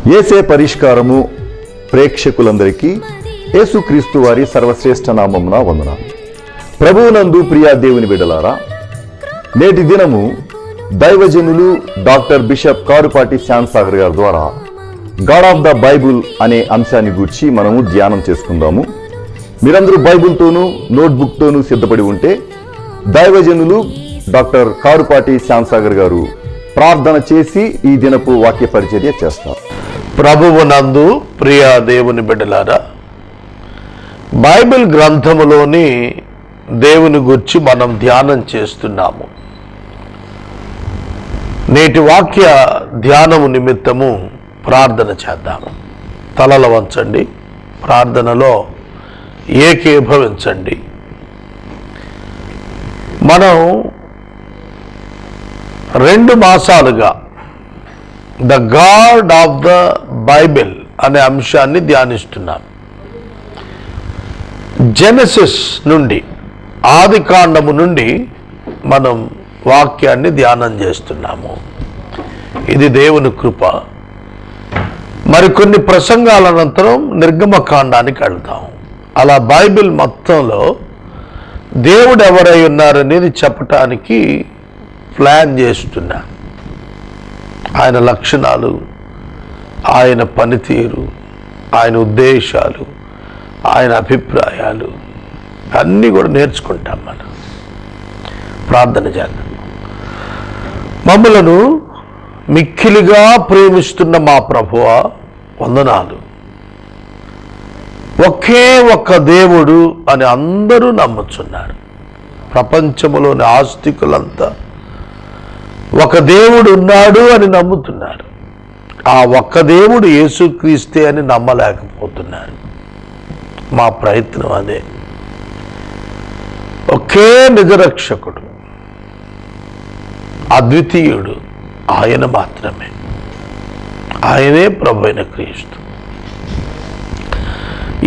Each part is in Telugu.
యేసే పరిష్కారము ప్రేక్షకులందరికీ యేసుక్రీస్తు వారి సర్వశ్రేష్ఠ నామమున వందనాలు. ప్రభువునందు ప్రియా దేవుని బిడ్డలారా, నేటి దినము దైవజనులు డాక్టర్ బిషప్ కారుపాటి శ్యాంసాగర్ గారి ద్వారా గాడ్ ఆఫ్ ద బైబుల్ అనే అంశాన్ని గూర్చి మనము ధ్యానం చేసుకుందాము. మీరందరూ బైబుల్తోనూ నోట్బుక్తోనూ సిద్ధపడి ఉంటే దైవజనులు డాక్టర్ కారుపాటి శ్యాంసాగర్ గారు ప్రార్థన చేసి ఈ దినపు వాక్య పరిచర్య చేస్తారు. ప్రభువునందు ప్రియ దేవుని బిడ్డలారా, బైబిల్ గ్రంథములోని దేవుని గురించి మనం ధ్యానం చేస్తున్నాము. నేటి వాక్య ధ్యానము నిమిత్తము ప్రార్థన చేద్దాము. తలలు వంచండి, ప్రార్థనలో ఏకీభవించండి. మనం 2 మాసాలుగా the God of the Bible అనే అంశాన్ని ధ్యానిస్తున్నాం. జెనసిస్ నుండి, ఆది కాండము నుండి మనం వాక్యాన్ని ధ్యానం చేస్తున్నాము. ఇది దేవుని కృప. మరికొన్ని ప్రసంగాల అనంతరం నిర్గమకాండానికి వెళ్తాం. అలా బైబిల్ మొత్తంలో దేవుడు ఎవరై ఉన్నారనేది చెప్పటానికి ప్లాన్ చేస్తున్నా. ఆయన లక్షణాలు, ఆయన పనితీరు, ఆయన ఉద్దేశాలు, ఆయన అభిప్రాయాలు అన్నీ కూడా నేర్చుకుంటాం. మనం ప్రార్థన చేద్దాం. మమ్మలను మిక్కిలిగా ప్రేమిస్తున్న మా ప్రభువా, వందనాలు. ఒకే ఒక్క దేవుడు అని అందరూ నమ్ముచున్నారు. ప్రపంచంలోని ఆస్తికులంతా ఒక దేవుడు ఉన్నాడు అని నమ్ముతున్నారు. ఆ ఒక్క దేవుడు యేసుక్రీస్తే అని నమ్మలేకపోతున్నారు. మా ప్రయత్నం అదే. ఒకే నిజరక్షకుడు, అద్వితీయుడు, ఆయన మాత్రమే. ఆయనే ప్రభువైన క్రీస్తు.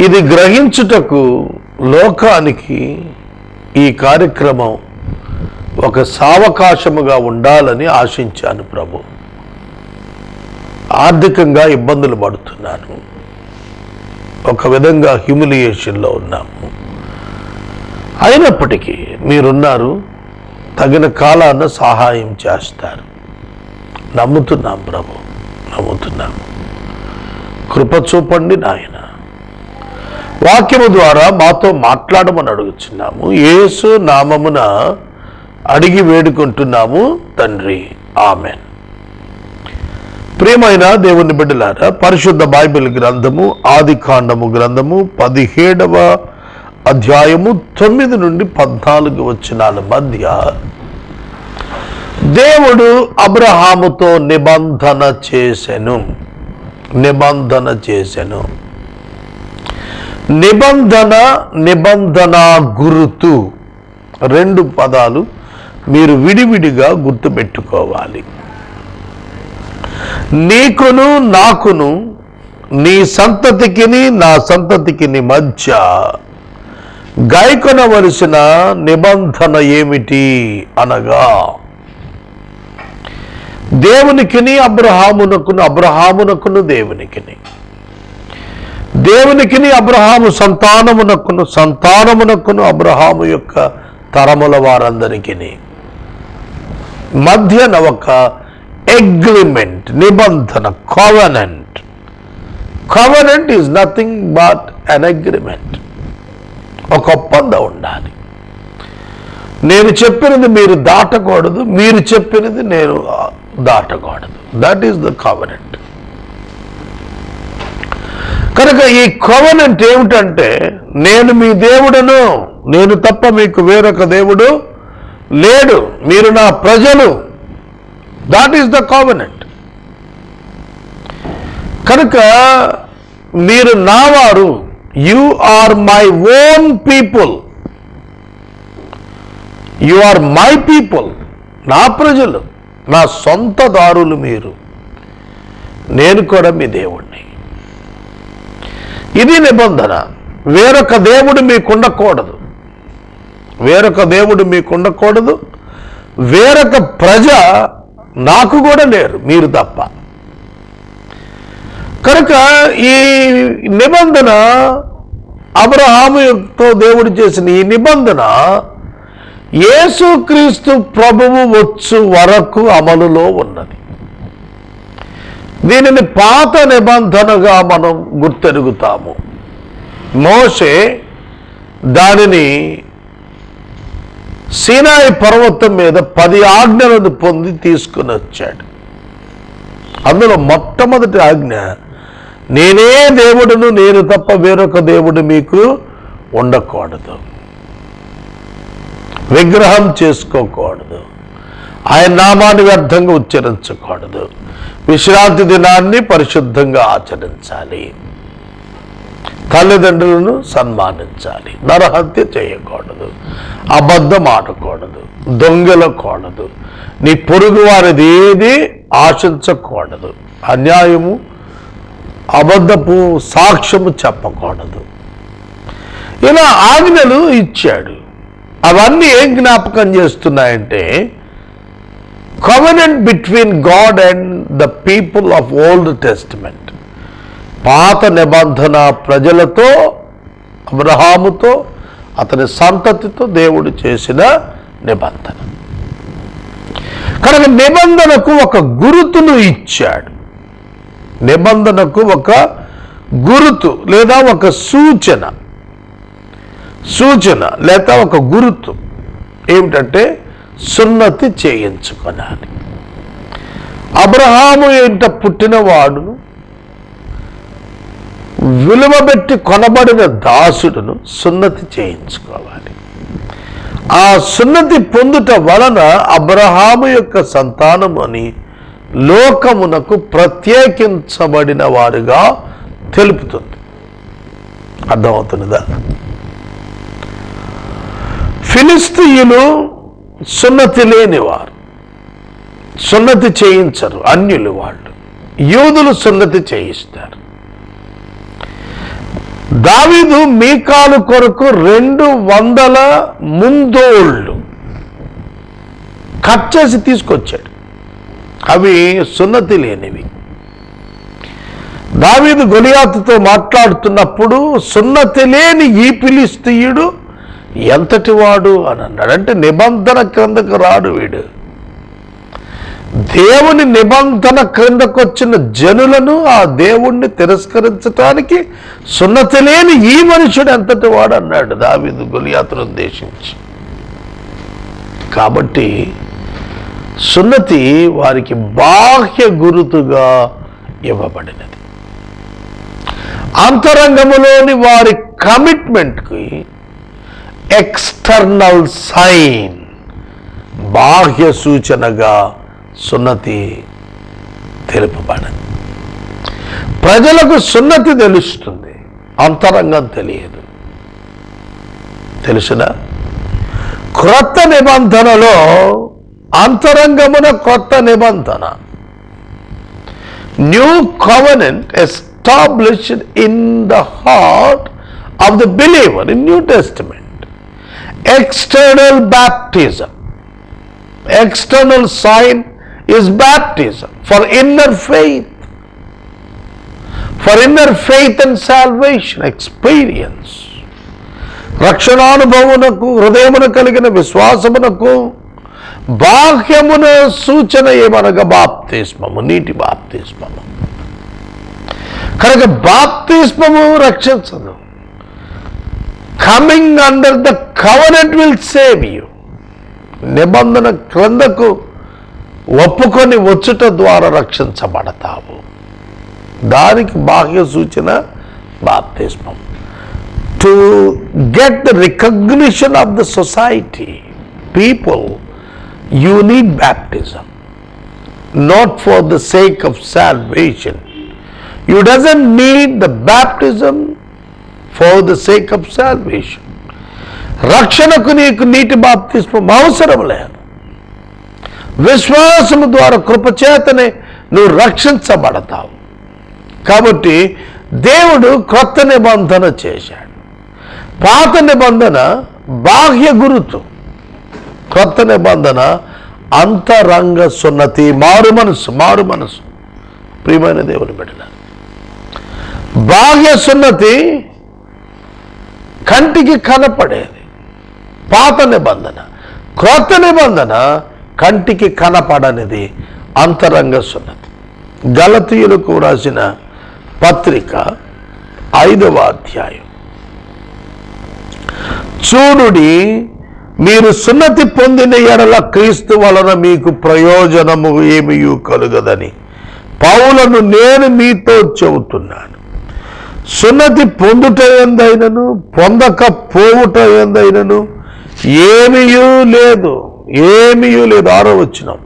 ఇది గ్రహించుటకు లోకానికి ఈ కార్యక్రమం ఒక సావకాశముగా ఉండాలని ఆశించాను ప్రభు. ఆర్థికంగా ఇబ్బందులు పడుతున్నాను. ఒక విధంగా హ్యూమిలియేషన్లో ఉన్నాము. అయినప్పటికీ మీరున్నారు, తగిన కాలాన సహాయం చేస్తారు. నమ్ముతున్నాం ప్రభు, నమ్ముతున్నాము. కృప చూపండి నాయన. వాక్యము ద్వారా మాతో మాట్లాడమని అడుగుచున్నాము. యేసు నామమున అడిగి వేడుకుంటున్నాము తండ్రి, ఆమెన్. ప్రియమైన దేవుని బిడ్డలారా, పరిశుద్ధ బైబిల్ గ్రంథము ఆది కాండము గ్రంథము 17వ అధ్యాయము 9 నుండి 14 వచనాల మధ్య దేవుడు అబ్రహాముతో నిబంధన చేసెను. నిబంధన గురుతు 2 పదాలు మీరు విడివిడిగా గుర్తుపెట్టుకోవాలి. నీకును నాకును, నీ సంతతికిని నా సంతతికిని మధ్య గాయకొనవలసిన నిబంధన ఏమిటి అనగా, దేవునికిని అబ్రహామునకును, అబ్రహామునకును దేవునికిని, దేవునికిని అబ్రహాము సంతానమునకును, సంతానమునకును అబ్రహాము యొక్క తరముల వారందరికీ మధ్యన ఒక అగ్రిమెంట్, నిబంధన, covenant. Covenant is nothing but an agreement. ఒక ఒప్పందం ఉండాలి. నేను చెప్పినది మీరు దాటకూడదు, మీరు చెప్పినది నేను దాటకూడదు. That is the covenant. కనుక ఈ కోవెనెంట్ ఏమిటంటే, నేను మీ దేవుడను, నేను తప్ప మీకు వేరొక దేవుడు లేడు, మీరు నా ప్రజలు. That is the covenant. కనుక మీరు నా వారు, you are my own people, you are my people, నా ప్రజలు, నా సొంత దారులు మీరు, నేను కూడా మీ దేవుణ్ణి. ఇది నిబంధన. వేరొక దేవుడు మీకుండకూడదు, వేరొక దేవుడు మీకుండకూడదు, వేరొక ప్రజ నాకు కూడా లేరు, మీరు తప్ప. కనుక ఈ నిబంధన, అబ్రహాముతో దేవుడు చేసిన ఈ నిబంధన యేసుక్రీస్తు ప్రభువు వచ్చు వరకు అమలులో ఉన్నది. దీనిని పాత నిబంధనగా మనం గుర్తెరుగుతాము. మోషే దానిని సీనాయి పర్వతం మీద 10 ఆజ్ఞలను పొంది తీసుకుని వచ్చాడు. అందులో మొట్టమొదటి ఆజ్ఞ, నేనే దేవుడును, నేను తప్ప వేరొక దేవుడు మీకు ఉండకూడదు, విగ్రహం చేసుకోకూడదు, ఆయన నామాన్ని వ్యర్థంగా ఉచ్చరించకూడదు, విశ్రాంతి దినాన్ని పరిశుద్ధంగా ఆచరించాలి, తల్లిదండ్రులను సన్మానించాలి, నరహత్య చేయకూడదు, అబద్ధం ఆడకూడదు, దొంగలకూడదు, నీ పొరుగు వారిది ఏది ఆశించకూడదు, అన్యాయము అబద్ధపు సాక్ష్యము చెప్పకూడదు. ఇలా ఆజ్ఞలు ఇచ్చాడు. అవన్నీ ఏం జ్ఞాపకం చేస్తున్నాయంటే, covenant between God and the people of Old Testament. పాత నిబంధన ప్రజలతో, అబ్రహాముతో, అతని సంతతితో దేవుడు చేసిన నిబంధన. కనుక నిబంధనకు ఒక గురుతును ఇచ్చాడు. నిబంధనకు ఒక గురుతు లేదా ఒక సూచన లేదా ఒక గురుతు ఏమిటంటే సున్నతి చేయించుకోవాలి. అబ్రహాము ఇంట పుట్టిన వాడును, విలువబెట్టి కొనబడిన దాసుడును సున్నతి చేయించుకోవాలి. ఆ సున్నతి పొందుట వలన అబ్రహాము యొక్క సంతానం అని లోకమునకు ప్రత్యేకించబడిన వారుగా తెలుపుతుంది. అర్థమవుతున్నదా? ఫిలిస్తీయులు సున్నతి లేనివారు, సున్నతి చేయించరు, అన్యులు వాళ్ళు. యూదులు సున్నతి చేయిస్తారు. దావీదు మీకాలు కొరకు 200 ముందోళ్ళు కట్ చేసి తీసుకొచ్చాడు. అవి సున్నతి లేనివి. దావీదు గొలియాతుతో మాట్లాడుతున్నప్పుడు సున్నతి లేని ఈ ఫిలిస్తీయుడు ఎంతటి వాడు అని అన్నాడు. అంటే నిబంధన క్రిందకు రాడు వీడు. దేవుని నిబంధన క్రిందకు వచ్చిన జనులను, ఆ దేవుణ్ణి తిరస్కరించటానికి సున్నతి లేని ఈ మనుషుడు ఎంతటి వాడు అన్నాడు దావీదు గొలియాతును ఉద్దేశించి. కాబట్టి సున్నతి వారికి బాహ్య గురుతుగా ఇవ్వబడినది. అంతరంగములోని వారి కమిట్మెంట్కి ఎక్స్టర్నల్ సైన్, బాహ్య సూచనగా సున్నతి తెలుపబడదు. ప్రజలకు సున్నతి తెలుస్తుంది, అంతరంగం తెలియదు. తెలుసునా? క్రొత్త నిబంధనలో అంతరంగమున కొత్త నిబంధన, new covenant established in the heart of the believer in new testament. External baptism, external sign is baptism for inner faith and salvation experience. రక్షణానుభవమునకు, హృదయమున కలిగిన విశ్వాసమునకు బాహ్యమున సూచన ఏమనగా బాప్తిస్మము, నీటి బాప్తిస్మము. కనుక బాప్తిస్మము రక్షించదు. Coming under the covenant will save you. నిబంధన క్రిందకు ఒప్పుకొని వచ్చుట ద్వారా రక్షించబడతావు. దానికి బాహ్య సూచన బాప్తిస్మం. To get the recognition of the society, people, you need baptism, not for the sake of salvation. You doesn't need the baptism for the sake of salvation. రక్షణకు నీకు నీటి బాప్తిస్మం అవసరం లేదు. విశ్వాసము ద్వారా కృపచేతనే నువ్వు రక్షించబడతావు. కాబట్టి దేవుడు క్రొత్త నిబంధన చేశాడు. పాత నిబంధన బాహ్య గురుతు, క్రొత్త నిబంధన అంతరంగ సున్నతి, మారు మనసు. ప్రియమైన దేవుని బిడ్డలారా, బాహ్య సున్నతి కంటికి కనపడేది పాత నిబంధన. క్రొత్త నిబంధన కంటికి కనపడనిది అంతరంగ సున్నతి. గలతీయులకు రాసిన పత్రిక 5వ అధ్యాయం. చూడుడి, మీరు సున్నతి పొందిన ఎడల క్రీస్తు వలన మీకు ప్రయోజనము ఏమీ కలుగదని పౌలను నేను మీతో చెబుతున్నాను. సున్నతి పొందుట ఎందైనను పొందకపోవుట ఎందైనను ఏమీయూ లేదు. 6వ వచనం.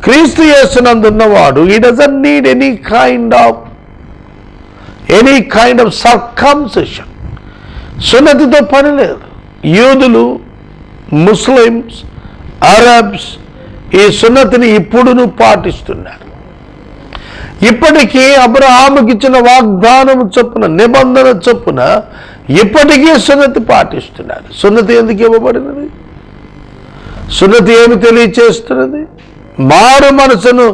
క్రీస్తు యేసునందున్నవాడు he doesn't need any kind of circumcision. సున్నతితో పని లేదు. యూదులు, ముస్లిమ్స్, అరబ్స్ ఈ సున్నతిని ఇప్పుడును పాటిస్తున్నారు. ఇప్పటికీ అబ్రహాముకి ఇచ్చిన వాగ్దానం చొప్పున, నిబంధన చొప్పున ఇప్పటికీ సున్నతి పాటిస్తున్నారు. సున్నతి ఎందుకు ఇవ్వబడినది? సున్నతి ఏమి తెలియచేస్తున్నది? మారు మనసును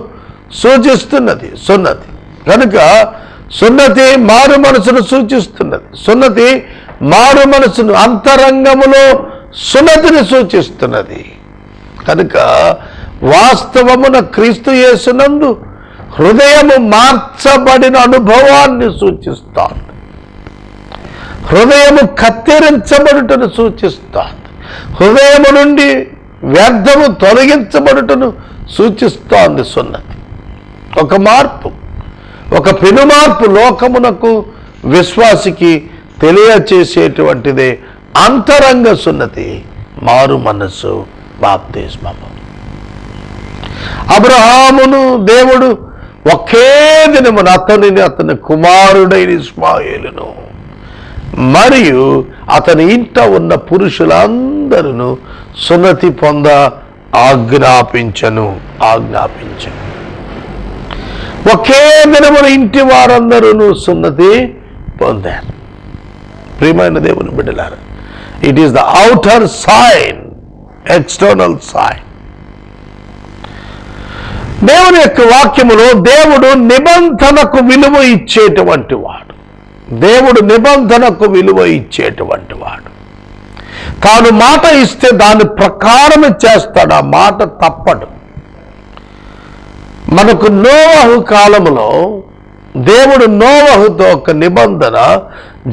సూచిస్తున్నది సున్నతి. కనుక సున్నతి మారు మనసును సూచిస్తున్నది. సున్నతి మారు మనసును, అంతరంగములో సున్నతిని సూచిస్తున్నది. కనుక వాస్తవమున క్రీస్తు యేసునందు హృదయము మార్చబడిన అనుభవాన్ని సూచిస్తాను. హృదయము కత్తిరించబడుటను సూచిస్తాను. హృదయము నుండి వ్యర్థము తొలగించబడుటను సూచిస్తోంది సున్నతి. ఒక మార్పు, ఒక పెను మార్పు లోకమునకు, విశ్వాసికి తెలియచేసేటువంటిదే అంతరంగ సున్నతి, మారు మనస్సు, బాప్తిస్మము. అబ్రహామును దేవుడు ఒకే దినమున అతని కుమారుడైన ఇస్మాయేలును మరియు అతని ఇంట ఉన్న పురుషులందరూ సున్నతి పొంద ఆజ్ఞాపించను. ఒకే దినమున ఇంటి వారందరూ సున్నతి పొందారు. ప్రియమైన దేవుని బిడ్డలారా, it is the outer sign, external sign. దేవుని యొక్క వాక్యములో దేవుడు నిబంధనకు విలువ ఇచ్చేటువంటి వాడు. దేవుడు నిబంధనకు విలువ ఇచ్చేటువంటి వాడు. తాను మాట ఇస్తే దాని ప్రకారం చేస్తాడు. ఆ మాట తప్పడు. మనకు నోవహు కాలములో దేవుడు నోవహుతో ఒక నిబంధన,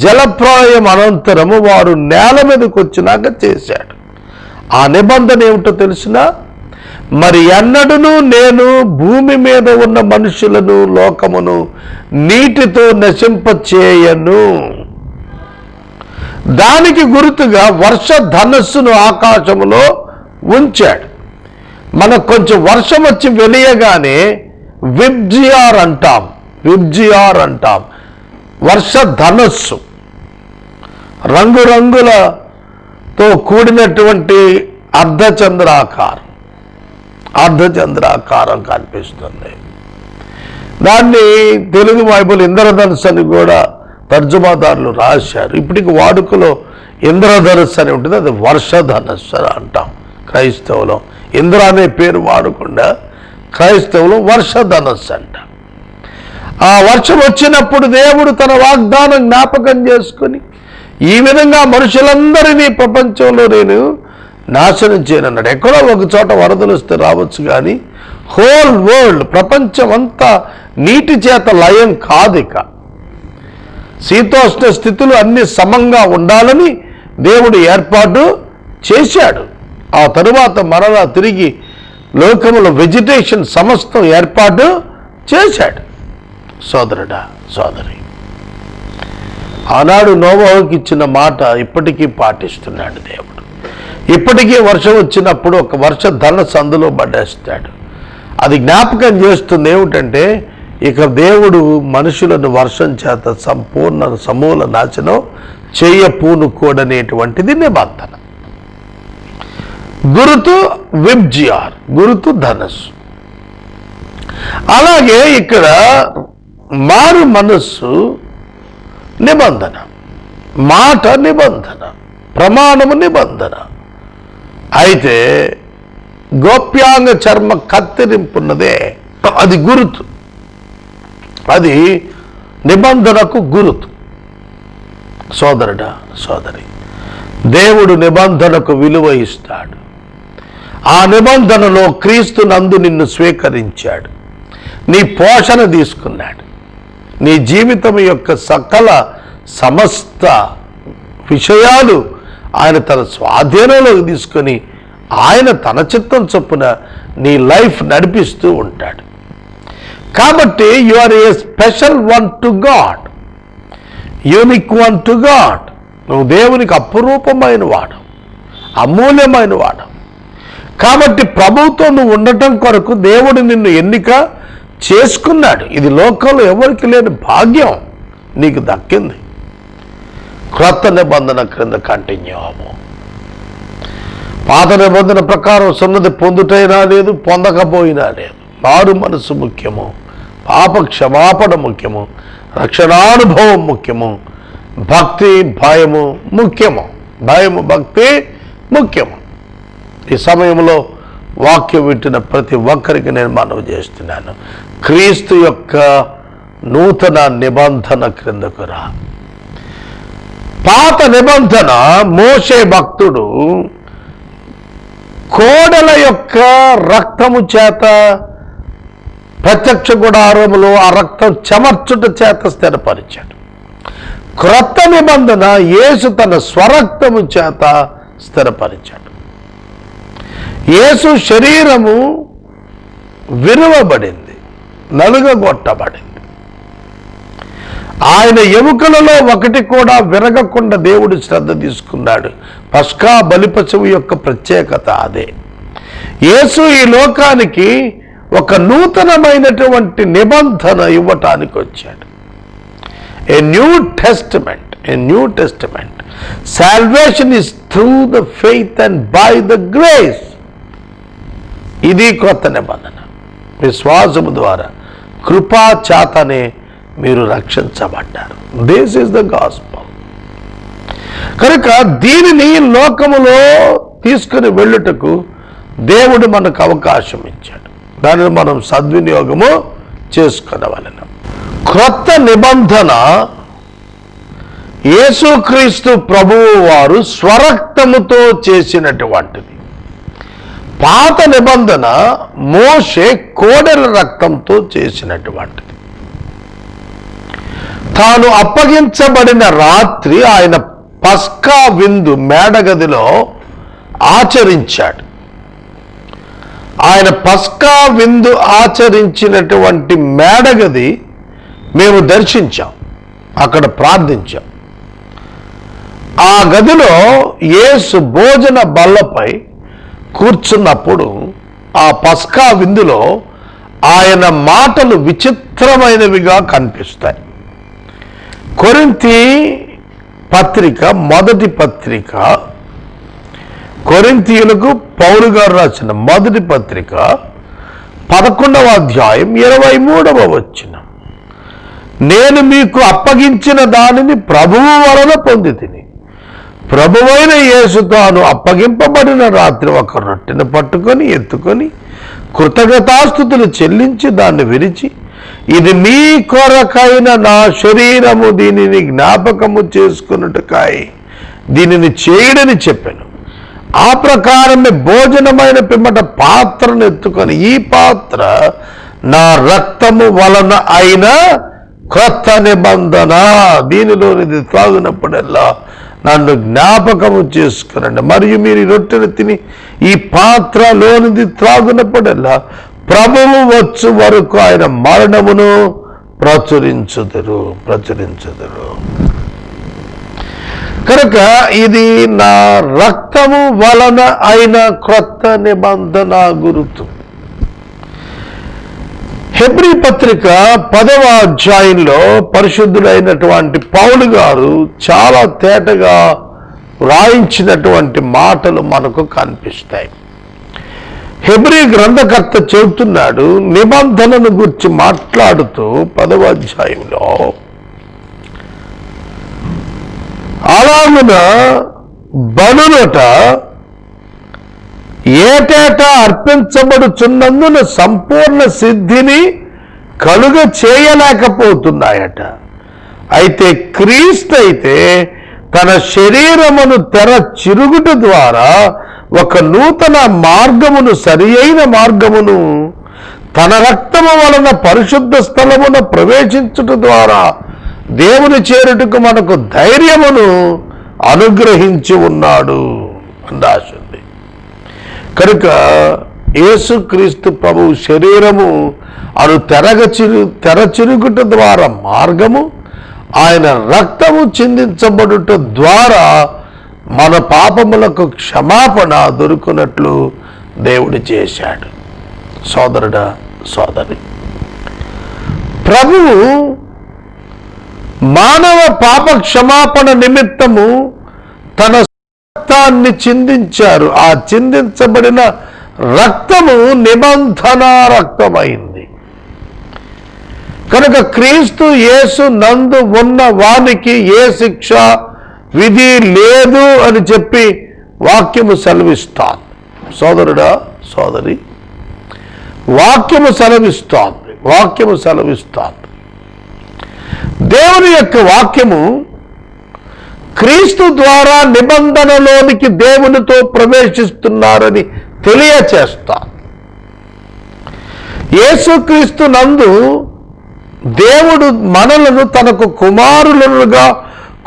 జలప్రళయం అనంతరము వారు నేల మీదకి వచ్చినాక చేశాడు. ఆ నిబంధన ఏమిటో తెలిసినా, మరి ఎన్నడూను నేను భూమి మీద ఉన్న మనుషులను, లోకమును నీటితో నశింపచేయను. దానికి గుర్తుగా వర్ష ధనస్సును ఆకాశములో ఉంచాడు. మనకు కొంచెం వర్షం వచ్చి వెలియగానే విబ్జిఆర్ అంటాం. వర్ష ధనస్సు రంగురంగులతో కూడినటువంటి అర్ధచంద్రాకారం కనిపిస్తుంది. దాన్ని తెలుగు బైబిల్ ఇంద్రధనుస్సు అని కూడా తర్జుమాదారులు రాశారు. ఇప్పటికి వాడుకలో ఇంద్రధనుస్సు అని ఉంటుంది, అది వర్షధనస్సు అని అంటాం. క్రైస్తవులం ఇంద్ర అనే పేరు వాడకుండా క్రైస్తవులం వర్షధనస్సు అంటాం. ఆ వర్షం వచ్చినప్పుడు దేవుడు తన వాగ్దానం జ్ఞాపకం చేసుకుని ఈ విధంగా మనుషులందరినీ ప్రపంచంలో నేను నాశనం చేయనన్నాడు. ఎక్కడో ఒక చోట వరదలు వస్తే రావచ్చు, కానీ హోల్ వరల్డ్, ప్రపంచం అంతా నీటి చేత లయం కాదు. ఇక శీతోష్ణ స్థితులు అన్ని సమంగా ఉండాలని దేవుడు ఏర్పాటు చేశాడు. ఆ తరువాత మరలా తిరిగి లోకములో వెజిటేషన్ సమస్తం ఏర్పాటు చేశాడు. సోదరుడా, సోదరి, ఆనాడు నోవహుకి ఇచ్చిన మాట ఇప్పటికీ పాటిస్తున్నాడు దేవుడు. ఇప్పటికీ వర్షం వచ్చినప్పుడు ఒక వర్ష ధనస్సు అందులో పడేస్తాడు. అది జ్ఞాపకం చేస్తుంది ఏమిటంటే, ఇక దేవుడు మనుషులను వర్షం చేత సంపూర్ణ సమూల నాశనం చేయపూనుకోడనేటువంటిది నిబంధన. గురుతు విబ్జిఆర్, గురుతు ధనస్సు. అలాగే ఇక్కడ మారు మనస్సు నిబంధన, మాట నిబంధన, ప్రమాణము నిబంధన. అయితే గోప్యాంగ చర్మ కత్తిరింపున్నదే అది గురుతు. అది నిబంధనకు గురుతు. సోదరుడా, సోదరి, దేవుడు నిబంధనకు విలువ ఇస్తాడు. ఆ నిబంధనలో క్రీస్తు నందు నిన్ను స్వీకరించాడు, నీ పోషణ తీసుకున్నాడు, నీ జీవితం యొక్క సకల సమస్త విషయాలు ఆయన తన స్వాధీనంలోకి తీసుకొని ఆయన తన చిత్తం చొప్పున నీ లైఫ్ నడిపిస్తూ ఉంటాడు. కాబట్టి you are a special one to God, unique one to God. నువ్వు దేవునికి అపురూపమైన వాడు, అమూల్యమైన వాడు. కాబట్టి ప్రభువుతో నువ్వు ఉండటం కొరకు దేవుడు నిన్ను ఎన్నిక చేసుకున్నాడు. ఇది లోకంలో ఎవరికి లేని భాగ్యం నీకు దక్కింది. క్రొత్త నిబంధన క్రింద కంటిన్యూ అవ్వు. పాత నిబంధన ప్రకారం సున్నతి పొందుటైనా లేదు, పొందకపోయినా లేదు. మారు మనసు ముఖ్యము, పాప క్షమాపణ ముఖ్యము, రక్షణానుభవం ముఖ్యము, భక్తి భయము ముఖ్యము. భయము భక్తి ముఖ్యము. ఈ సమయంలో వాక్యం వింటున్న ప్రతి ఒక్కరికి నేను మనవి చేస్తున్నాను, క్రీస్తు యొక్క నూతన నిబంధన క్రిందకు రా. పాత నిబంధన మోషే భక్తుడు కోడెల యొక్క రక్తము చేత ప్రత్యక్ష గుడారములో ఆ రక్తం చెమర్చుట చేత స్థిరపరిచాడు. క్రొత్త నిబంధన యేసు తన స్వరక్తము చేత స్థిరపరిచాడు. యేసు శరీరము విరువబడింది, నలుగగొట్టబడింది. ఆయన ఎముకలలో ఒకటి కూడా విరగకుండా దేవుడు శ్రద్ధ తీసుకున్నాడు. పస్కా బలిపశువు యొక్క ప్రత్యేకత అదే. యేసు ఈ లోకానికి ఒక నూతనమైనటువంటి నిబంధన ఇవ్వటానికి వచ్చాడు. A new testament, a new testament. Salvation is through the faith and by the grace. ఇది కొత్త నిబంధన. విశ్వాసము ద్వారా కృపా చేతనే మీరు రక్షించబడ్డారు. This is the gospel. కనుక దీనిని లోకములో తీసుకుని వెళ్ళుటకు దేవుడు మనకు అవకాశం ఇచ్చాడు. దానిని మనం సద్వినియోగము చేసుకునవలెను. క్రొత్త నిబంధన యేసుక్రీస్తు ప్రభువు వారు స్వరక్తముతో చేసినటువంటిది. పాత నిబంధన మోషే కోడెల రక్తంతో చేసినటువంటిది. తాను అప్పగించబడిన రాత్రి ఆయన పస్కా విందు మేడగదిలో ఆచరించాడు. ఆయన పస్కా విందు ఆచరించినటువంటి మేడగది మేము దర్శించాం, అక్కడ ప్రార్థించాం. ఆ గదిలో యేసు భోజన బల్లపై కూర్చున్నప్పుడు ఆ పస్కా విందులో ఆయన మాటలు విచిత్రమైనవిగా కనిపిస్తాయి. కొరింథీ పత్రిక, మొదటి పత్రిక, కొరింథీయులకు పౌలు గారు రాసిన మొదటి పత్రిక 11వ అధ్యాయం 23వ వచనం. నేను మీకు అప్పగించిన దానిని ప్రభువు వలన పొందితిని. ప్రభువైన యేసు తాను అప్పగింపబడిన రాత్రి ఒక రొట్టెను పట్టుకొని ఎత్తుకొని కృతజ్ఞతాస్తుతులు చెల్లించి దాన్ని విరిచి, ఇది మీ కొరకైన నా శరీరము, దీనిని జ్ఞాపకము చేసుకున్నట్టుకై దీనిని చేయడని చెప్పాను. ఆ ప్రకారమే భోజనమైన పిమ్మట పాత్రను ఎత్తుకొని, ఈ పాత్ర నా రక్తము వలన అయిన క్రొత్త నిబంధన, దీనిలోనిది త్రాగినప్పుడల్లా నన్ను జ్ఞాపకము చేసుకునండి. మరియు మీరు ఈ రొట్టెను తిని ఈ పాత్రలోనిది త్రాగినప్పుడల్లా ప్రభువు వచ్చు వరకు ఆయన మరణమును ప్రచురించుదురు. కనుక ఇది నా రక్తము వలన అయిన క్రొత్త నిబంధన గుర్తు. హెబ్రీ పత్రిక 10వ అధ్యాయంలో పరిశుద్ధుడైనటువంటి పౌలు గారు చాలా తేటగా వ్రాయించినటువంటి మాటలు మనకు కనిపిస్తాయి. హెబ్రీ గ్రంథకర్త చెబుతున్నాడు, నిబంధనను గురించి మాట్లాడుతూ 10వ అధ్యాయంలో, అలాగున బలులట ఏటేటా అర్పించబడుచున్నందున సంపూర్ణ సిద్ధిని కలుగ చేయలేకపోతున్నాయట. అయితే క్రీస్తు అయితే తన శరీరమును తెర చిరుగుట ద్వారా ఒక నూతన మార్గమును, సరి అయిన మార్గమును, తన రక్తము వలన పరిశుద్ధ స్థలమున ప్రవేశించుట ద్వారా దేవుని చేరుటకు మనకు ధైర్యమును అనుగ్రహించి ఉన్నాడు అని రాసింది. కనుక యేసుక్రీస్తు ప్రభువు శరీరము తెర చిరుగుట ద్వారా మార్గము, ఆయన రక్తము చిందించబడుట ద్వారా మన పాపములకు క్షమాపణ దొరుకునట్లు దేవుడు చేశాడు. సోదరుడా, సోదరి, ప్రభువు మానవ పాప క్షమాపణ నిమిత్తము తన రక్తాన్ని చిందించారు. ఆ చిందించబడిన రక్తము నిబంధన రక్తమైంది. కనుక క్రీస్తు యేసు నందు ఉన్న వానికి ఏ శిక్ష విధి లేదు అని చెప్పి వాక్యము సెలవిస్తాను. సోదరుడా, సోదరి, వాక్యము సెలవిస్తాను. దేవుని యొక్క వాక్యము క్రీస్తు ద్వారా నిబంధనలోనికి దేవునితో ప్రవేశిస్తున్నారని తెలియచేస్తాను. యేసుక్రీస్తు నందు దేవుడు మనలను తనకు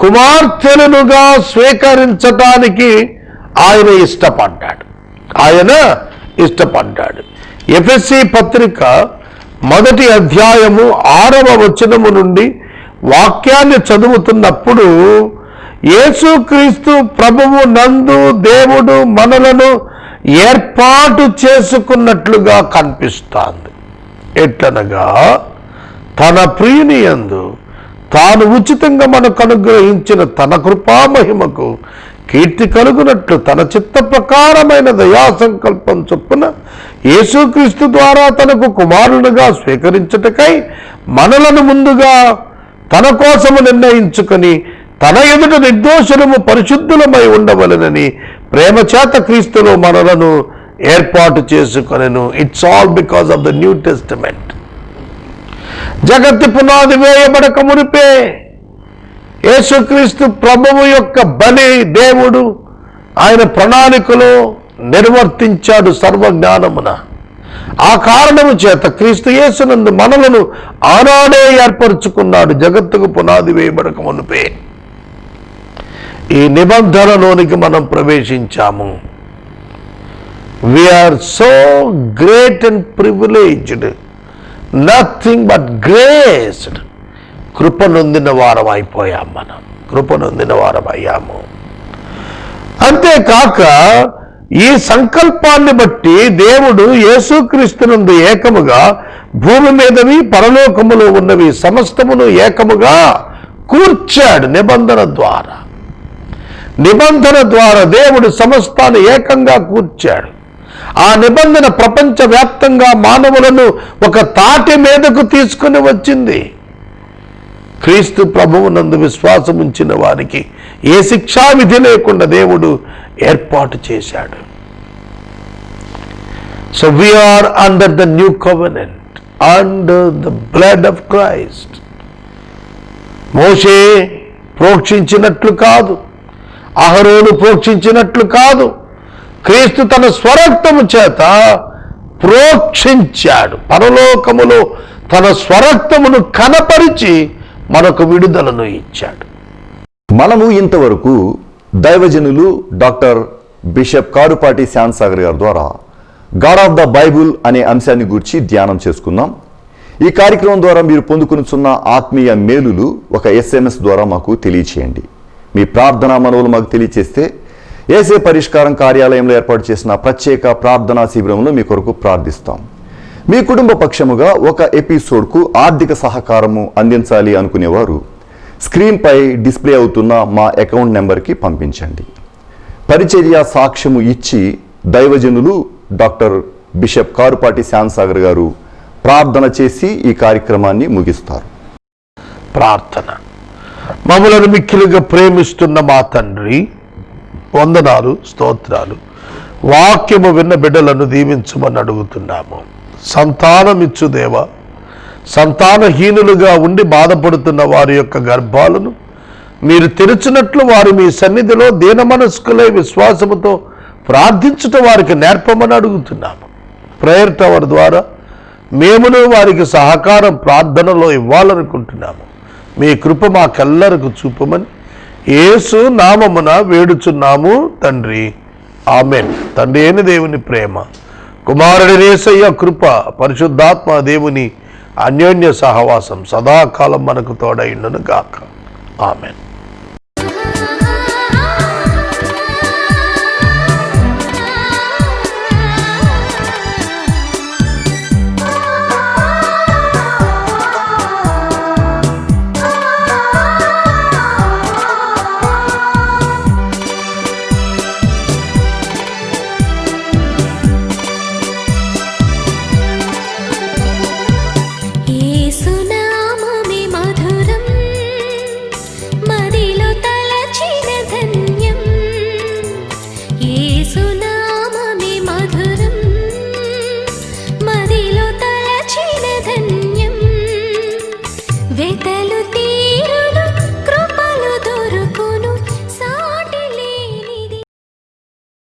కుమార్తెలుగా స్వీకరించటానికి ఆయన ఇష్టపడ్డాడు. ఎఫెసీ పత్రిక 1వ అధ్యాయము 6వ వచనము నుండి వాక్యాన్ని చదువుతున్నప్పుడు యేసుక్రీస్తు ప్రభువు నందు దేవుడు మనలను ఏర్పాటు చేసుకున్నట్లుగా కనిపిస్తోంది. ఎట్లనగా తన ప్రియుని యందు తాను ఉచితంగా మనకు అనుగ్రహించిన తన కృపామహిమకు కీర్తి కలుగునట్లు తన చిత్త ప్రకారమైన దయా సంకల్పం చొప్పున యేసుక్రీస్తు ద్వారా తనకు కుమారులుగా స్వీకరించుటకై మనలను ముందుగా తన కోసము నిర్ణయించుకొని తన ఎదుట నిర్దోషులము పరిశుద్ధులమై ఉండవలెనని ప్రేమ చేత క్రీస్తులో మనలను ఏర్పాటు చేసుకొనెను. It's all because of the new testament. జగత్తు పునాది వేయబడక మునిపే యేసుక్రీస్తు ప్రభువు యొక్క బలి దేవుడు ఆయన ప్రణాళికలో నిర్వర్తించాడు సర్వజ్ఞానమున. ఆ కారణము చేత క్రీస్తు యేసునందు మనలను ఆనాడే ఏర్పరచుకున్నాడు, జగత్తుకు పునాది వేయబడక మునిపే. ఈ నిబంధనలోనికి మనం ప్రవేశించాము. We are so great and privileged, nothing but graced. కృప నొందిన వారం అయిపోయాం, మనం కృప నొందిన వారం అయ్యాము. అంతేకాక ఈ సంకల్పాన్ని బట్టి దేవుడు యేసుక్రీస్తునందు ఏకముగా భూమి మీదవి పరలోకములో ఉన్నవి సమస్తమును ఏకముగా కూర్చాడు. నిబంధన ద్వారా దేవుడు సమస్తాన్ని ఏకంగా కూర్చాడు. ఆ నిబంధన ప్రపంచవ్యాప్తంగా మానవులను ఒక తాటి మీదకు తీసుకుని వచ్చింది. క్రీస్తు ప్రభువునందు విశ్వాసం ఉంచిన వారికి ఏ శిక్షా విధి లేకుండా దేవుడు ఏర్పాటు చేశాడు. So we are under the new covenant, under the blood of Christ. మోషే ప్రోక్షించినట్లు కాదు, అహరోను ప్రోక్షించినట్లు కాదు, క్రీస్తు తన స్వరక్తము చేత ప్రోక్షించాడు. పరలోకములో తన స్వరక్తమును కనపరిచి మనకు విడుదలను ఇచ్చాడు. మనము ఇంతవరకు దైవజనులు డాక్టర్ బిషప్ కారుపాటి శ్యామ్సాగర్ గారి ద్వారా గాడ్ ఆఫ్ ద బైబుల్ అనే అంశాన్ని గురించి ధ్యానం చేసుకున్నాం. ఈ కార్యక్రమం ద్వారా మీరు పొందుకునిచున్న ఆత్మీయ మేలులు ఒక SMS ద్వారా మాకు తెలియచేయండి. మీ ప్రార్థనా మనవులు మాకు తెలియచేస్తే ఏసే పరిష్కారం కార్యాలయంలో ఏర్పాటు చేసిన ప్రత్యేక ప్రార్థనా శిబిరంలో మీ కొరకు ప్రార్థిస్తాం. మీ కుటుంబ పక్షముగా ఒక ఎపిసోడ్కు ఆర్థిక సహకారము అందించాలి అనుకునేవారు స్క్రీన్పై డిస్ప్లే అవుతున్న మా అకౌంట్ నెంబర్కి పంపించండి. పరిచర్య సాక్ష్యము ఇచ్చి దైవజనులు డాక్టర్ బిషప్ కారుపాటి శ్యామ్సాగర్ గారు ప్రార్థన చేసి ఈ కార్యక్రమాన్ని ముగిస్తారు. ప్రార్థన. మమ్మలను మిక్కిలిగా ప్రేమిస్తున్న మా తండ్రి, వందనాలు, స్తోత్రాలు. వాక్యము విన్న బిడ్డలను దీవించమని అడుగుతున్నాము. సంతానం ఇచ్చు దేవా, సంతానహీనులుగా ఉండి బాధపడుతున్న వారి యొక్క గర్భాలను మీరు తెరిచినట్లు వారు మీ సన్నిధిలో దీనమనస్కులై విశ్వాసముతో ప్రార్థించుట వారికి నేర్పమని అడుగుతున్నాము. ప్రేయర్ టవర్ ద్వారా మేమును వారికి సహకారం ప్రార్థనలో ఇవ్వాలనుకుంటున్నాము. మీ కృప మాకెల్లరకు చూపమని యేసు నామమున వేడుచున్నాము తండ్రి, ఆమెన్. తండ్రి అయిన దేవుని ప్రేమ, కుమారుడి యేసయ్య కృప, పరిశుద్ధాత్మ దేవుని అన్యోన్య సహవాసం సదాకాలం మనకు తోడైండును గాక. ఆమెన్.